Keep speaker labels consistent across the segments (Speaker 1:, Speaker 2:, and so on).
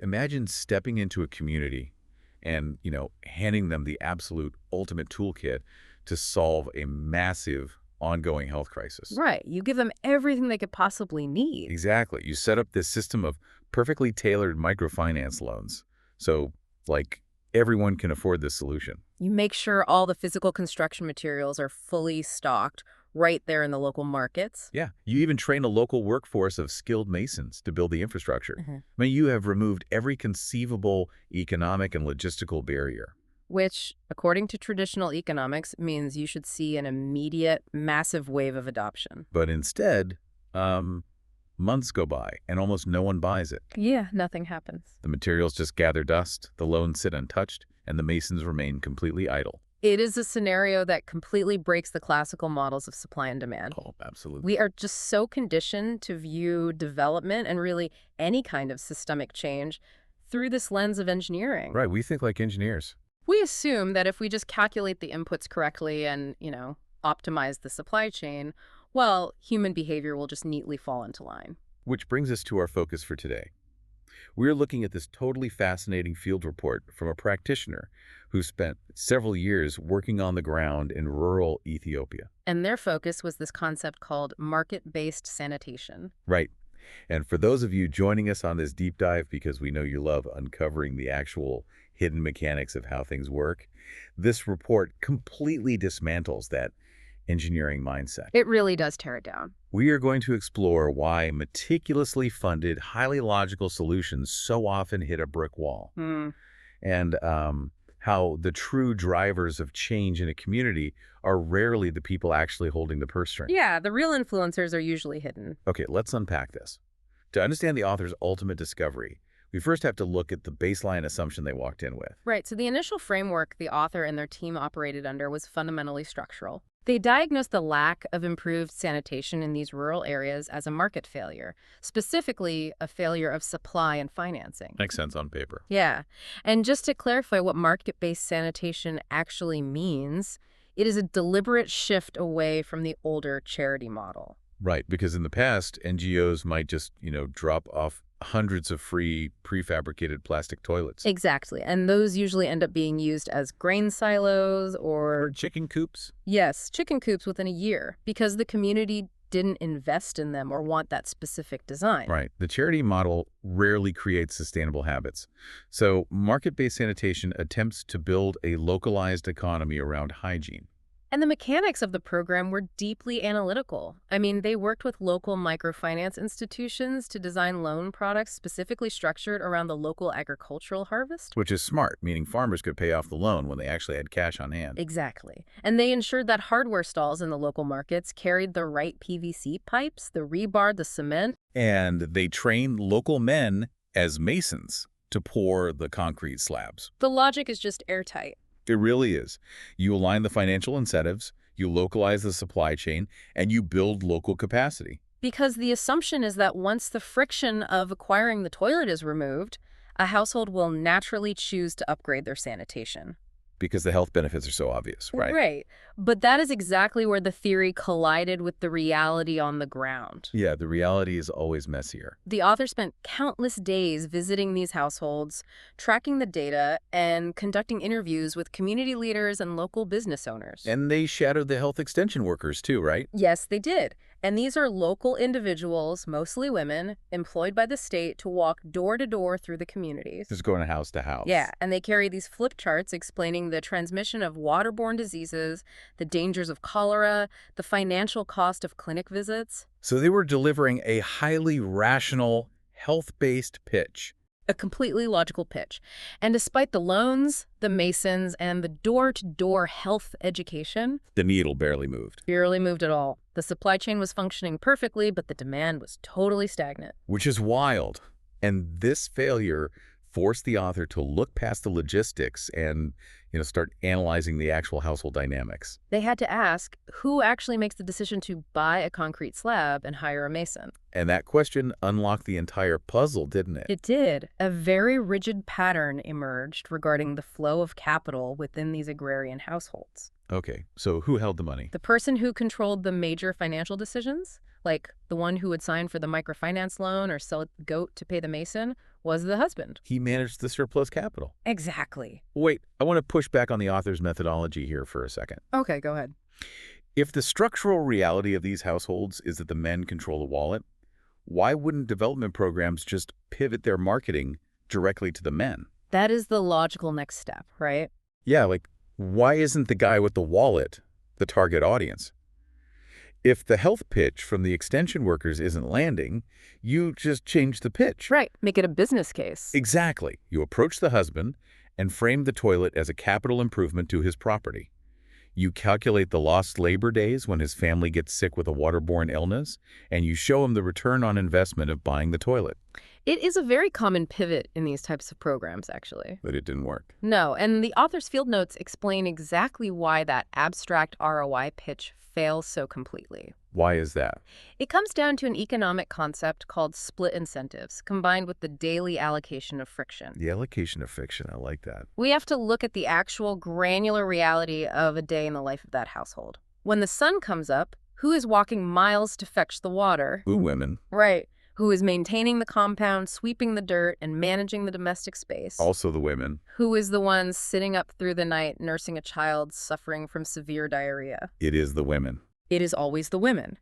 Speaker 1: Imagine stepping into a community and, handing them the absolute ultimate toolkit to solve a massive ongoing health crisis.
Speaker 2: Right. You give them everything they could possibly need.
Speaker 1: Exactly. You set up this system of perfectly tailored microfinance loans. So, like, everyone can afford this solution.
Speaker 2: You make sure all the physical construction materials are fully stocked right there in the local markets.
Speaker 1: Yeah. You even train a local workforce of skilled masons to build the infrastructure.
Speaker 2: Mhm.
Speaker 1: I mean, you have removed every conceivable economic and logistical barrier.
Speaker 2: Which, according to traditional economics, means you should see an immediate, massive wave of adoption.
Speaker 1: But instead, months go by and almost no one buys it.
Speaker 2: Yeah, nothing happens.
Speaker 1: The materials just gather dust, the loans sit untouched, and the masons remain completely idle.
Speaker 2: It is a scenario that completely breaks the classical models of supply and demand.
Speaker 1: Oh, absolutely.
Speaker 2: We are just so conditioned to view development and really any kind of systemic change through this lens of engineering.
Speaker 1: Right, we think like engineers.
Speaker 2: We assume that if we just calculate the inputs correctly and, optimize the supply chain, well, human behavior will just neatly fall into line.
Speaker 1: Which brings us to our focus for today. We're looking at this totally fascinating field report from a practitioner who spent several years working on the ground in rural Ethiopia.
Speaker 2: And their focus was this concept called market-based sanitation.
Speaker 1: Right. And for those of you joining us on this deep dive, because we know you love uncovering the actual hidden mechanics of how things work, this report completely dismantles that engineering mindset.
Speaker 2: It really does tear it down.
Speaker 1: We are going to explore why meticulously funded, highly logical solutions so often hit a brick wall, and how the true drivers of change in a community are rarely the people actually holding the purse string.
Speaker 2: Yeah, the real influencers are usually hidden.
Speaker 1: Okay, let's unpack this. To understand the author's ultimate discovery, we first have to look at the baseline assumption they walked in with.
Speaker 2: Right, so the initial framework the author and their team operated under was fundamentally structural. They diagnosed the lack of improved sanitation in these rural areas as a market failure, specifically a failure of supply and financing.
Speaker 1: Makes sense on paper.
Speaker 2: Yeah, and just to clarify what market-based sanitation actually means, it is a deliberate shift away from the older charity model.
Speaker 1: Right, because in the past, NGOs might just, drop off hundreds of free prefabricated plastic toilets.
Speaker 2: Exactly, and those usually end up being used as grain silos or,
Speaker 1: Chicken coops.
Speaker 2: yes, chicken coops within a year because the community didn't invest in them or want that specific design.
Speaker 1: Right. The charity model rarely creates sustainable habits. So market-based sanitation attempts to build a localized economy around hygiene.
Speaker 2: And the mechanics of the program were deeply analytical. I mean, they worked with local microfinance institutions to design loan products specifically structured around the local agricultural harvest.
Speaker 1: Which is smart, meaning farmers could pay off the loan when they actually had cash on hand.
Speaker 2: Exactly. And they ensured that hardware stalls in the local markets carried the right PVC pipes, the rebar, the cement.
Speaker 1: And they trained local men as masons to pour the concrete slabs.
Speaker 2: The logic is just airtight.
Speaker 1: It really is. You align the financial incentives, you localize the supply chain, and you build local capacity.
Speaker 2: Because the assumption is that once the friction of acquiring the toilet is removed, a household will naturally choose to upgrade their sanitation.
Speaker 1: Because the health benefits are so obvious, right?
Speaker 2: Right. But that is exactly where the theory collided with the reality on the ground.
Speaker 1: Yeah, the reality is always messier.
Speaker 2: The author spent countless days visiting these households, tracking the data, and conducting interviews with community leaders and local business owners.
Speaker 1: And they shadowed the health extension workers too, right?
Speaker 2: Yes, they did. And these are local individuals, mostly women, employed by the state to walk door to door through the communities.
Speaker 1: Just going house to house.
Speaker 2: Yeah, and they carry these flip charts explaining the transmission of waterborne diseases, the dangers of cholera, the financial cost of clinic visits.
Speaker 1: So they were delivering a highly rational, health-based pitch.
Speaker 2: A completely logical pitch. And despite the loans, the masons, and the door-to-door health education,
Speaker 1: The needle barely moved.
Speaker 2: barely moved at all. The supply chain was functioning perfectly, but the demand was totally stagnant.
Speaker 1: Which is wild. And this failure forced the author to look past the logistics and, start analyzing the actual household dynamics.
Speaker 2: They had to ask, who actually makes the decision to buy a concrete slab and hire a mason?
Speaker 1: And that question unlocked the entire puzzle, didn't it?
Speaker 2: It did. A very rigid pattern emerged regarding the flow of capital within these agrarian households.
Speaker 1: Okay, so who held the money?
Speaker 2: The person who controlled the major financial decisions, like the one who would sign for the microfinance loan or sell a goat to pay the mason, was the husband.
Speaker 1: He managed the surplus capital.
Speaker 2: Exactly.
Speaker 1: Wait, I want to push back on the author's methodology here for a second.
Speaker 2: Okay, go ahead.
Speaker 1: If the structural reality of these households is that the men control the wallet, why wouldn't development programs just pivot their marketing directly to the men?
Speaker 2: That is the logical next step, right?
Speaker 1: Yeah, like, why isn't the guy with the wallet the target audience? If the health pitch from the extension workers isn't landing, you just change the pitch.
Speaker 2: Right. Make it a business case.
Speaker 1: Exactly. You approach the husband and frame the toilet as a capital improvement to his property. You calculate the lost labor days when his family gets sick with a waterborne illness, and you show him the return on investment of buying the toilet.
Speaker 2: It is a very common pivot in these types of programs, actually.
Speaker 1: But it didn't work.
Speaker 2: No, and the author's field notes explain exactly why that abstract ROI pitch fails so completely.
Speaker 1: Why is that?
Speaker 2: It comes down to an economic concept called split incentives, combined with the daily allocation of friction.
Speaker 1: The allocation of friction, I like that.
Speaker 2: We have to look at the actual granular reality of a day in the life of that household. When the sun comes up, who is walking miles to fetch the water?
Speaker 1: Ooh, women.
Speaker 2: Right. Who is maintaining the compound, sweeping the dirt, and managing the domestic space?
Speaker 1: Also the women.
Speaker 2: Who is the one sitting up through the night nursing a child suffering from severe diarrhea?
Speaker 1: It is the women.
Speaker 2: It is always the women.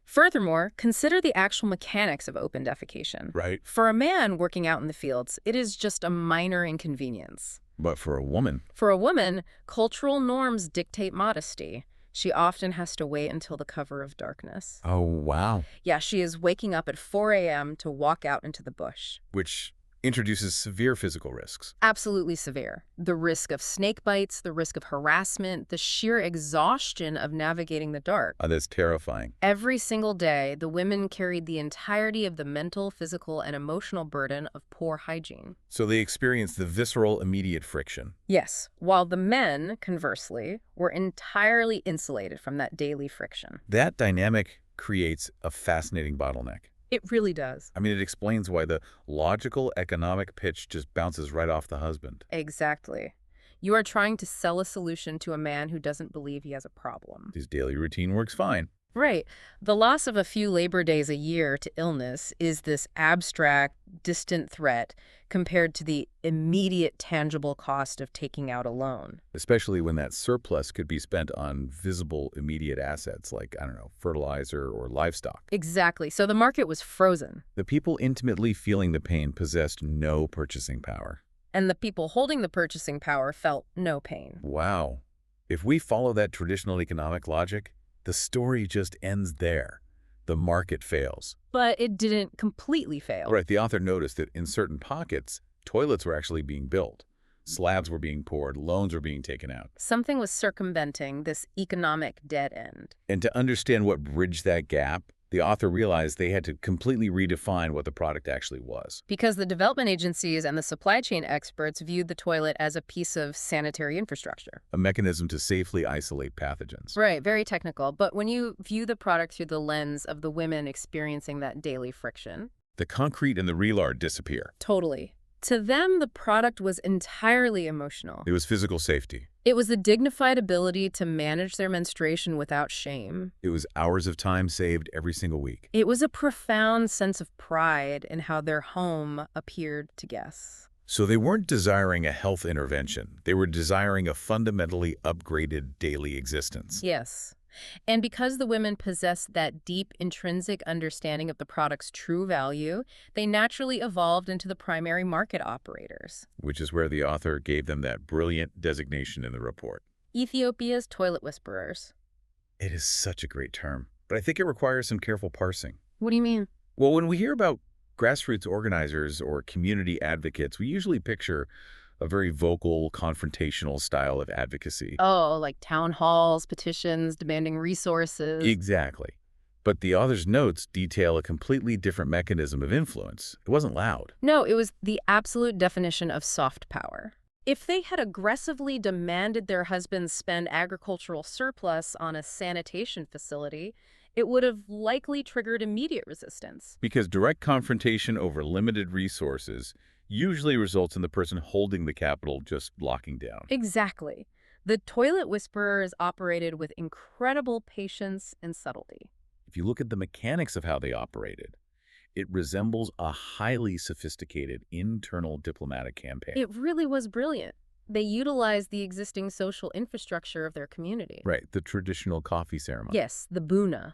Speaker 2: Furthermore, consider the actual mechanics of open defecation.
Speaker 1: Right.
Speaker 2: For a man working out in the fields, it is just a minor inconvenience.
Speaker 1: But for a woman,
Speaker 2: For a woman, cultural norms dictate modesty. She often has to wait until the cover of darkness.
Speaker 1: oh, wow.
Speaker 2: Yeah, she is waking up at 4 a.m. to walk out into the bush.
Speaker 1: Which introduces severe physical risks.
Speaker 2: Absolutely severe. The risk of snake bites, the risk of harassment, the sheer exhaustion of navigating the dark.
Speaker 1: That's terrifying.
Speaker 2: Every single day, the women carried the entirety of the mental, physical, and emotional burden of poor hygiene.
Speaker 1: So they experience the visceral, immediate friction.
Speaker 2: Yes, while the men, conversely, were entirely insulated from that daily friction.
Speaker 1: That dynamic creates a fascinating bottleneck.
Speaker 2: It really does.
Speaker 1: I mean, it explains why the logical economic pitch just bounces right off the husband.
Speaker 2: Exactly. You are trying to sell a solution to a man who doesn't believe he has a problem.
Speaker 1: His daily routine works fine.
Speaker 2: Right. The loss of a few labor days a year to illness is this abstract, distant threat compared to the immediate tangible cost of taking out a loan.
Speaker 1: Especially when that surplus could be spent on visible, immediate assets like, I don't know, fertilizer or livestock.
Speaker 2: Exactly. So the market was frozen.
Speaker 1: The people intimately feeling the pain possessed no purchasing power.
Speaker 2: And the people holding the purchasing power felt no pain.
Speaker 1: Wow. If we follow that traditional economic logic, the story just ends there. The market fails.
Speaker 2: But it didn't completely fail.
Speaker 1: Right, the author noticed that in certain pockets, toilets were actually being built. Slabs were being poured, loans were being taken out.
Speaker 2: Something was circumventing this economic dead end.
Speaker 1: And to understand what bridged that gap, the author realized they had to completely redefine what the product actually was.
Speaker 2: Because the development agencies and the supply chain experts viewed the toilet as a piece of sanitary infrastructure.
Speaker 1: A mechanism to safely isolate pathogens.
Speaker 2: Right, very technical. But when you view the product through the lens of the women experiencing that daily friction.
Speaker 1: The concrete and the real disappear.
Speaker 2: Totally. To them, the product was entirely emotional.
Speaker 1: It was physical safety.
Speaker 2: It was the dignified ability to manage their menstruation without shame.
Speaker 1: It was hours of time saved every single week.
Speaker 2: It was a profound sense of pride in how their home appeared to guests.
Speaker 1: So they weren't desiring a health intervention. They were desiring a fundamentally upgraded daily existence.
Speaker 2: Yes. And because the women possessed that deep intrinsic understanding of the product's true value, they naturally evolved into the primary market operators.
Speaker 1: Which is where the author gave them that brilliant designation in the report.
Speaker 2: Ethiopia's toilet whisperers.
Speaker 1: It is such a great term, but I think it requires some careful parsing.
Speaker 2: What do you mean?
Speaker 1: Well, when we hear about grassroots organizers or community advocates, we usually picture a very vocal, confrontational style of advocacy.
Speaker 2: Oh, like town halls, petitions, demanding resources.
Speaker 1: Exactly. But the author's notes detail a completely different mechanism of influence. It wasn't loud.
Speaker 2: No, it was the absolute definition of soft power. If they had aggressively demanded their husbands spend agricultural surplus on a sanitation facility, it would have likely triggered immediate resistance.
Speaker 1: Because direct confrontation over limited resources usually results in the person holding the capital just locking down.
Speaker 2: Exactly. The toilet whisperers operated with incredible patience and subtlety.
Speaker 1: If you look at the mechanics of how they operated, It resembles a highly sophisticated internal diplomatic campaign.
Speaker 2: It really was brilliant. They utilized the existing social infrastructure of their community.
Speaker 1: Right, the traditional coffee ceremony.
Speaker 2: Yes, the Buna.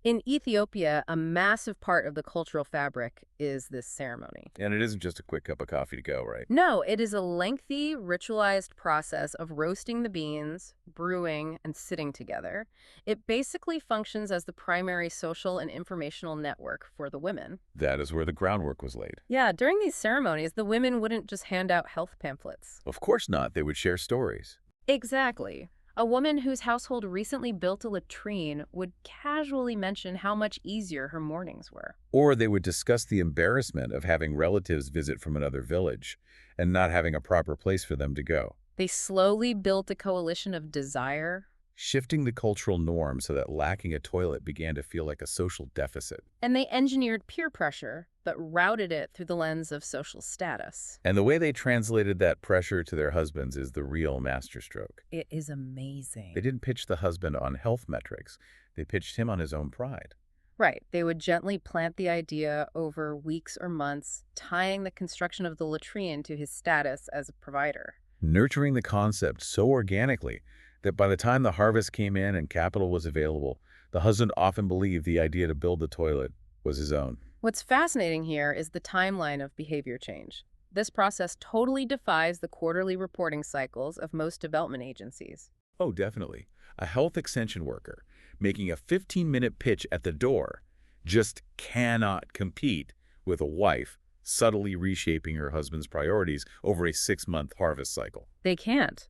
Speaker 2: In Ethiopia, a massive part of the cultural fabric is this ceremony.
Speaker 1: And it isn't just a quick cup of coffee to go, right?
Speaker 2: No, it is a lengthy, ritualized process of roasting the beans, brewing, and sitting together. It basically functions as the primary social and informational network for the women.
Speaker 1: That is where the groundwork was laid.
Speaker 2: Yeah, during these ceremonies, the women wouldn't just hand out health pamphlets.
Speaker 1: Of course not. They would share stories.
Speaker 2: Exactly. A woman whose household recently built a latrine would casually mention how much easier her mornings were.
Speaker 1: Or they would discuss the embarrassment of having relatives visit from another village and not having a proper place for them to go.
Speaker 2: They slowly built a coalition of desire,
Speaker 1: Shifting the cultural norm so that lacking a toilet began to feel like a social deficit.
Speaker 2: and they engineered peer pressure, but routed it through the lens of social status.
Speaker 1: And the way they translated that pressure to their husbands is the real masterstroke.
Speaker 2: It is amazing.
Speaker 1: They didn't pitch the husband on health metrics. They pitched him on his own pride.
Speaker 2: Right. They would gently plant the idea over weeks or months, tying the construction of the latrine to his status as a provider.
Speaker 1: Nurturing the concept so organically that by the time the harvest came in and capital was available, the husband often believed the idea to build the toilet was his own.
Speaker 2: What's fascinating here is the timeline of behavior change. This process totally defies the quarterly reporting cycles of most development agencies.
Speaker 1: Oh, definitely. A health extension worker making a 15-minute pitch at the door just cannot compete with a wife subtly reshaping her husband's priorities over a 6-month harvest cycle.
Speaker 2: They can't.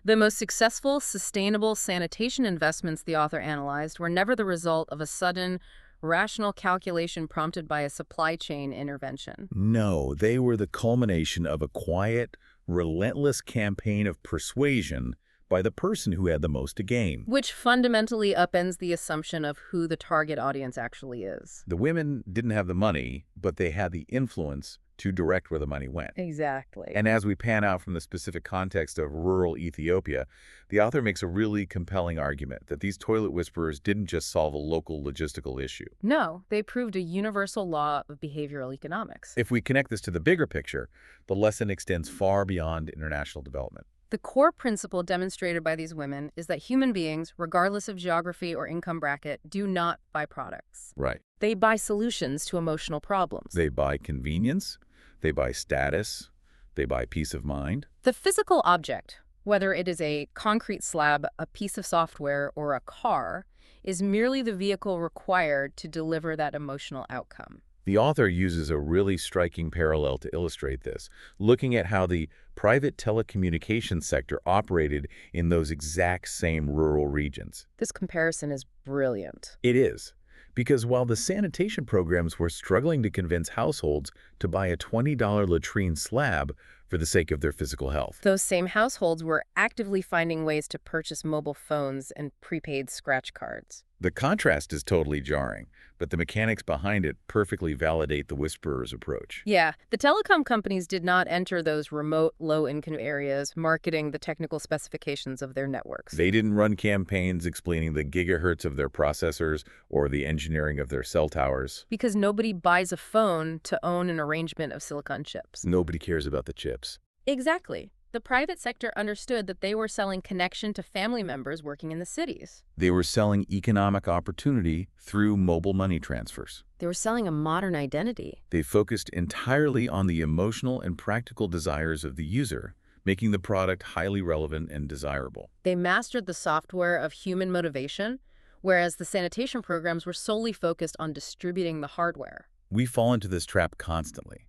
Speaker 2: The most successful, sustainable sanitation investments the author analyzed were never the result of a sudden, rational calculation prompted by a supply chain intervention.
Speaker 1: No, they were the culmination of a quiet, relentless campaign of persuasion by the person who had the most to gain.
Speaker 2: Which fundamentally upends the assumption of who the target audience actually is.
Speaker 1: The women didn't have the money, but they had the influence to direct where the money went.
Speaker 2: Exactly.
Speaker 1: And as we pan out from the specific context of rural Ethiopia, the author makes a really compelling argument that these toilet whisperers didn't just solve a local logistical issue.
Speaker 2: No, they proved a universal law of behavioral economics.
Speaker 1: If we connect this to the bigger picture, the lesson extends far beyond international development.
Speaker 2: The core principle demonstrated by these women is that human beings, regardless of geography or income bracket, do not buy products.
Speaker 1: Right.
Speaker 2: They buy solutions to emotional problems.
Speaker 1: They buy convenience, they buy status, they buy peace of mind.
Speaker 2: The physical object, whether it is a concrete slab, a piece of software, or a car, is merely the vehicle required to deliver that emotional outcome.
Speaker 1: The author uses a really striking parallel to illustrate this, looking at how the private telecommunications sector operated in those exact same rural regions.
Speaker 2: This comparison is brilliant.
Speaker 1: It is, because while the sanitation programs were struggling to convince households to buy a $20 latrine slab for the sake of their physical health,
Speaker 2: Those same households were actively finding ways to purchase mobile phones and prepaid scratch cards.
Speaker 1: the contrast is totally jarring, but the mechanics behind it perfectly validate the whisperer's approach.
Speaker 2: Yeah, the telecom companies did not enter those remote, low-income areas marketing the technical specifications of their networks.
Speaker 1: They didn't run campaigns explaining the gigahertz of their processors or the engineering of their cell towers.
Speaker 2: Because nobody buys a phone to own an arrangement of silicon chips.
Speaker 1: Nobody cares about the chips.
Speaker 2: Exactly. The private sector understood that they were selling connection to family members working in the cities.
Speaker 1: They were selling economic opportunity through mobile money transfers.
Speaker 2: They were selling a modern identity.
Speaker 1: They focused entirely on the emotional and practical desires of the user, making the product highly relevant and desirable.
Speaker 2: They mastered the software of human motivation, whereas the sanitation programs were solely focused on distributing the hardware.
Speaker 1: We fall into this trap constantly.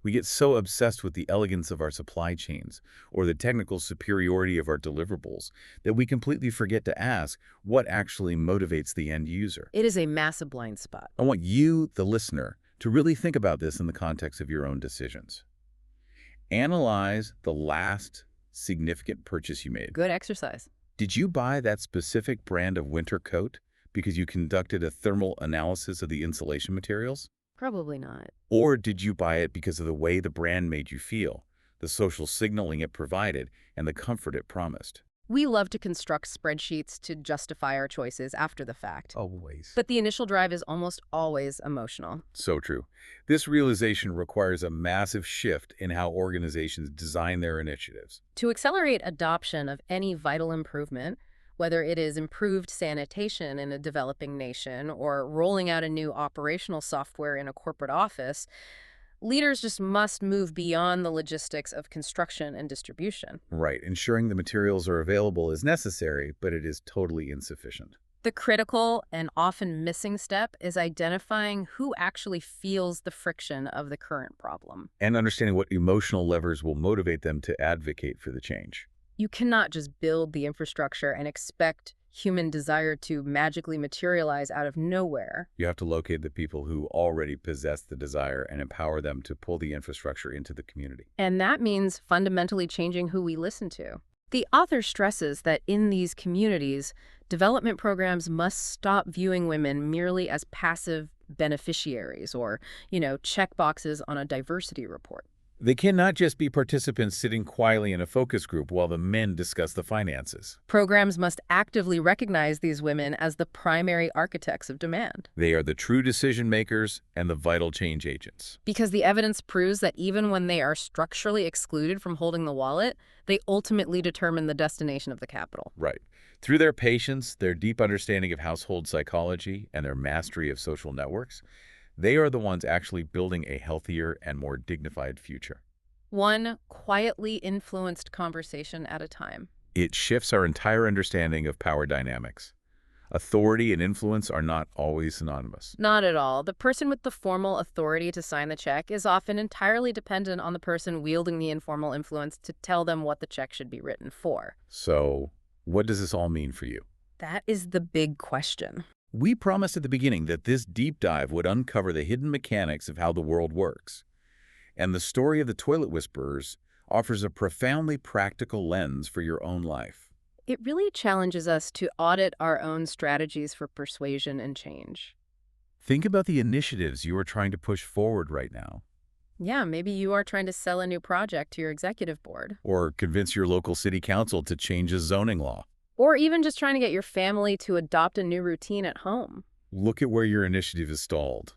Speaker 1: We get so obsessed with the elegance of our supply chains or the technical superiority of our deliverables that we completely forget to ask what actually motivates the end user.
Speaker 2: It is a massive blind spot.
Speaker 1: I want you, the listener, to really think about this in the context of your own decisions. Analyze the last significant purchase you made.
Speaker 2: Good exercise.
Speaker 1: Did you buy that specific brand of winter coat because you conducted a thermal analysis of the insulation materials?
Speaker 2: Probably not.
Speaker 1: Or did you buy it because of the way the brand made you feel, the social signaling it provided, and the comfort it promised?
Speaker 2: We love to construct spreadsheets to justify our choices after the fact.
Speaker 1: Always.
Speaker 2: But the initial drive is almost always emotional.
Speaker 1: So true. This realization requires a massive shift in how organizations design their initiatives.
Speaker 2: To accelerate adoption of any vital improvement, whether it is improved sanitation in a developing nation or rolling out a new operational software in a corporate office, leaders just must move beyond the logistics of construction and distribution.
Speaker 1: Right. Ensuring the materials are available is necessary, but it is totally insufficient.
Speaker 2: The critical and often missing step is identifying who actually feels the friction of the current problem.
Speaker 1: And understanding what emotional levers will motivate them to advocate for the change.
Speaker 2: You cannot just build the infrastructure and expect human desire to magically materialize out of nowhere.
Speaker 1: You have to locate the people who already possess the desire and empower them to pull the infrastructure into the community.
Speaker 2: And that means fundamentally changing who we listen to. The author stresses that in these communities, development programs must stop viewing women merely as passive beneficiaries or, check boxes on a diversity report.
Speaker 1: They cannot just be participants sitting quietly in a focus group while the men discuss the finances.
Speaker 2: Programs must actively recognize these women as the primary architects of demand.
Speaker 1: They are the true decision makers and the vital change agents.
Speaker 2: Because the evidence proves that even when they are structurally excluded from holding the wallet, they ultimately determine the destination of the capital.
Speaker 1: Right. Through their patience, their deep understanding of household psychology, and their mastery of social networks, they are the ones actually building a healthier and more dignified future.
Speaker 2: One quietly influenced conversation at a time.
Speaker 1: It shifts our entire understanding of power dynamics. Authority and influence are not always synonymous.
Speaker 2: Not at all. The person with the formal authority to sign the check is often entirely dependent on the person wielding the informal influence to tell them what the check should be written for.
Speaker 1: So, what does this all mean for you?
Speaker 2: That is the big question.
Speaker 1: We promised at the beginning that this deep dive would uncover the hidden mechanics of how the world works. And the story of the Toilet Whisperers offers a profoundly practical lens for your own life.
Speaker 2: It really challenges us to audit our own strategies for persuasion and change.
Speaker 1: Think about the initiatives you are trying to push forward right now.
Speaker 2: Yeah, maybe you are trying to sell a new project to your executive board.
Speaker 1: Or convince your local city council to change a zoning law.
Speaker 2: Or even just trying to get your family to adopt a new routine at home.
Speaker 1: Look at where your initiative is stalled.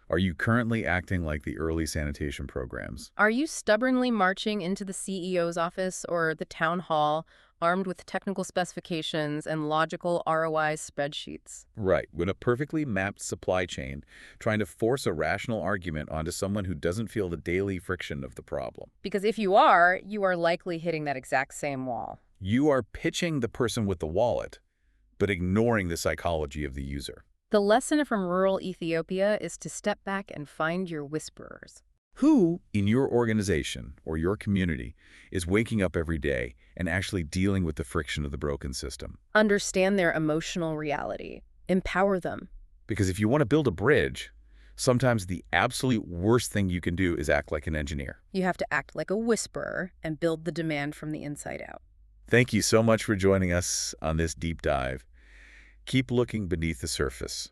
Speaker 1: Are you currently acting like the early sanitation programs?
Speaker 2: Are you stubbornly marching into the CEO's office or the town hall, armed with technical specifications and logical ROI spreadsheets?
Speaker 1: Right. When a perfectly mapped supply chain trying to force a rational argument onto someone who doesn't feel the daily friction of the problem.
Speaker 2: Because if you are likely hitting that exact same wall.
Speaker 1: You are pitching the person with the wallet, but ignoring the psychology of the user.
Speaker 2: The lesson from rural Ethiopia is to step back and find your whisperers.
Speaker 1: Who, in your organization or your community, is waking up every day and actually dealing with the friction of the broken system?
Speaker 2: Understand their emotional reality. Empower them.
Speaker 1: Because if you want to build a bridge, sometimes the absolute worst thing you can do is act like an engineer.
Speaker 2: You have to act like a whisperer and build the demand from the inside out.
Speaker 1: Thank you so much for joining us on this deep dive. Keep looking beneath the surface.